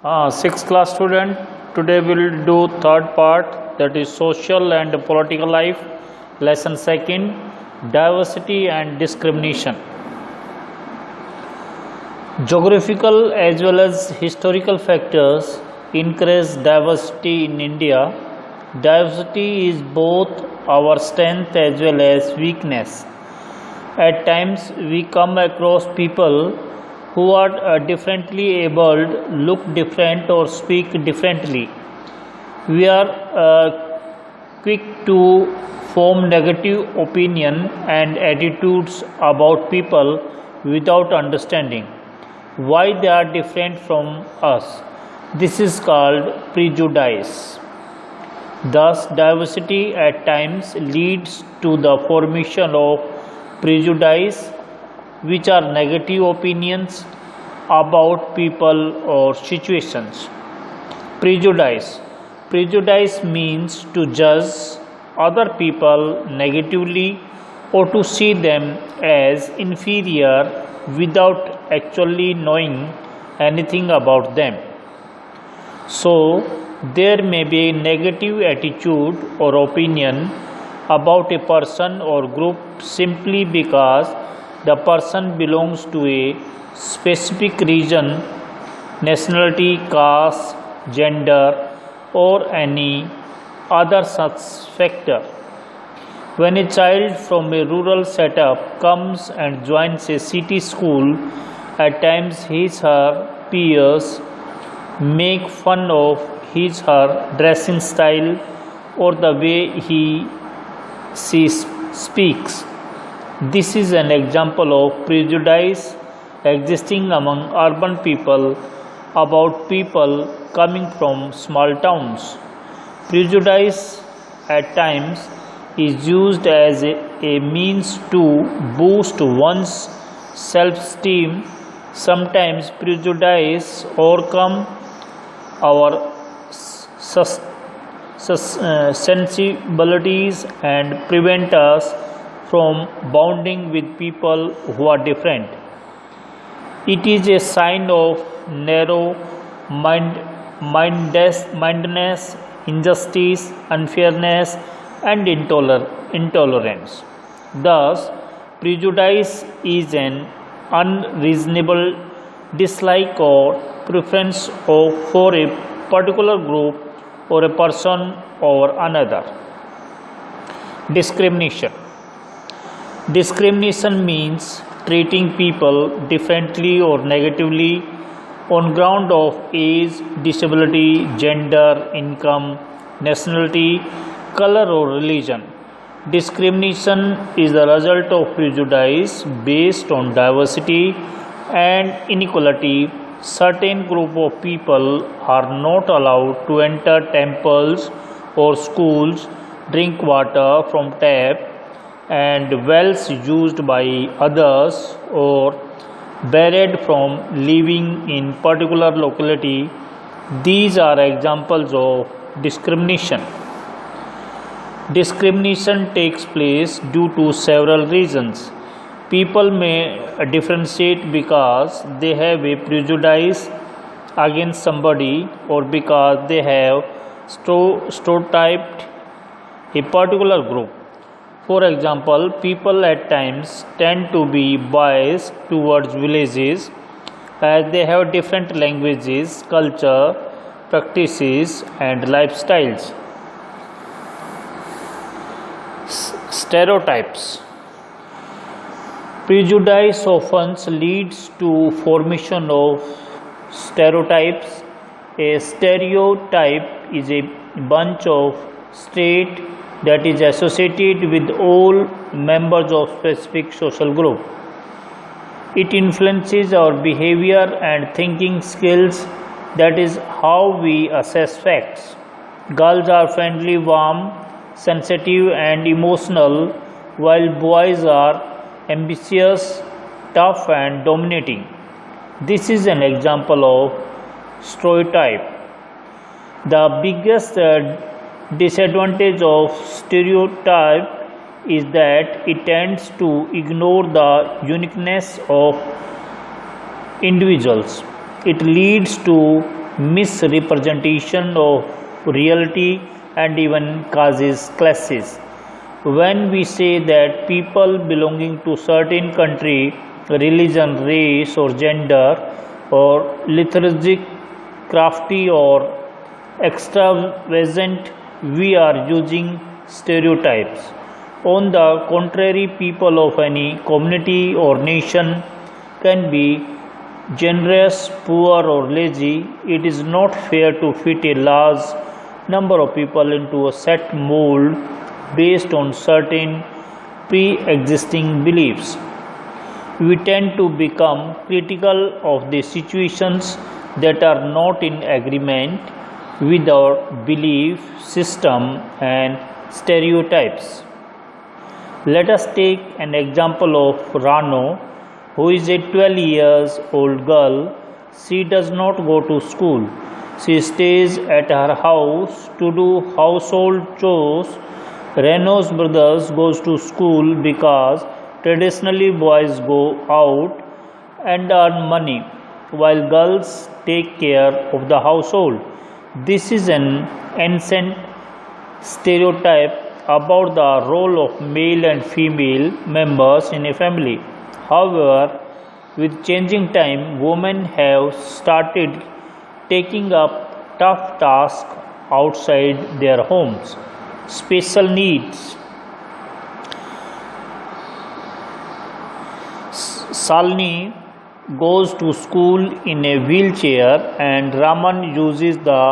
Sixth class student, today we will do third part, that is social and political life. Lesson second, diversity and discrimination. Geographical as well as historical factors increase diversity in India. Diversity is both our strength as well as weakness. At times we come across people who are differently abled, look different, or speak differently. We are quick to form negative opinion and attitudes about people without understanding why they are different from us. This is called prejudice. Thus, diversity at times leads to the formation of prejudice, which are negative opinions about people or situations. Prejudice means to judge other people negatively or to see them as inferior without actually knowing anything about them. So, there may be a negative attitude or opinion about a person or group simply because the person belongs to a specific region, nationality, caste, gender, or any other such factor. When a child from a rural setup comes and joins a city school, at times his/her peers make fun of his/her dressing style or the way she speaks. This is an example of prejudice existing among urban people about people coming from small towns. Prejudice at times is used as a means to boost one's self-esteem. Sometimes prejudice overcome our sensibilities and prevent us from bonding with people who are different. It is a sign of narrow mindedness, injustice, unfairness, and intolerance. Thus, prejudice is an unreasonable dislike or preference for a particular group or a person or another. Discrimination means treating people differently or negatively on ground of age, disability, gender, income, nationality, color, or religion. Discrimination is the result of prejudice based on diversity and inequality. Certain group of people are not allowed to enter temples or schools, drink water from tap and wells used by others, or barred from living in particular locality. These are examples of discrimination. Discrimination takes place due to several reasons. People may differentiate because they have a prejudice against somebody or because they have stereotyped a particular group. For example, people at times tend to be biased towards villages as they have different languages, culture, practices, and lifestyles. Stereotypes. Prejudice often leads to formation of stereotypes. A stereotype is a bunch of traits that is associated with all members of specific social group. It influences our behavior and thinking skills. That is how we assess facts. Girls are friendly, warm, sensitive, and emotional, while boys are ambitious, tough, and dominating. This is an example of stereotype. The biggest disadvantage of stereotype is that it tends to ignore the uniqueness of individuals. It leads to misrepresentation of reality, and even causes clashes. When we say that people belonging to certain country, religion, race or gender or liturgic, crafty or extravagant, we are using stereotypes. On the contrary, people of any community or nation can be generous, poor, or lazy. It is not fair to fit a large number of people into a set mold based on certain pre existing beliefs. We tend to become critical of the situations that are not in agreement with our belief system and stereotypes. Let us take an example of Rano, who is a 12 years old girl. She does not go to school. She stays at her house to do household chores. Reno's brothers goes to school because traditionally boys go out and earn money while girls take care of the household. This is an ancient stereotype about the role of male and female members in a family. However, with changing time, women have started taking up tough tasks outside their homes. Special needs. Salni goes to school in a wheelchair and Raman uses the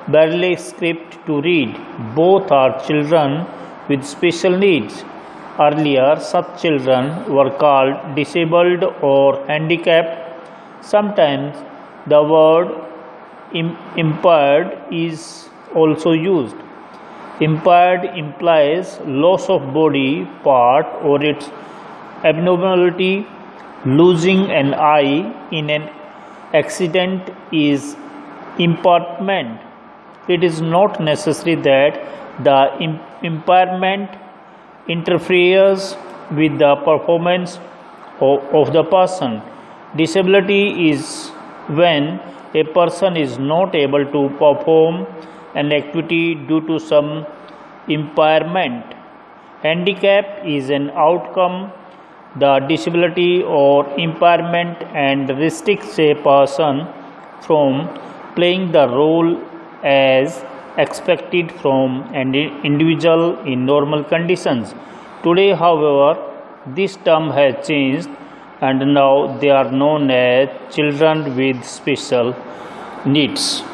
Braille script to read. Both are children with special needs. Earlier, such children were called disabled or handicapped. Sometimes the word impaired is also used. Impaired implies loss of body part or its abnormality. Losing an eye in an accident is impairment. It is not necessary that the impairment interferes with the performance of the person. Disability is when a person is not able to perform an activity due to some impairment. Handicap is an outcome. The disability or impairment and restricts a person from playing the role as expected from an individual in normal conditions. Today, however, this term has changed and now they are known as children with special needs.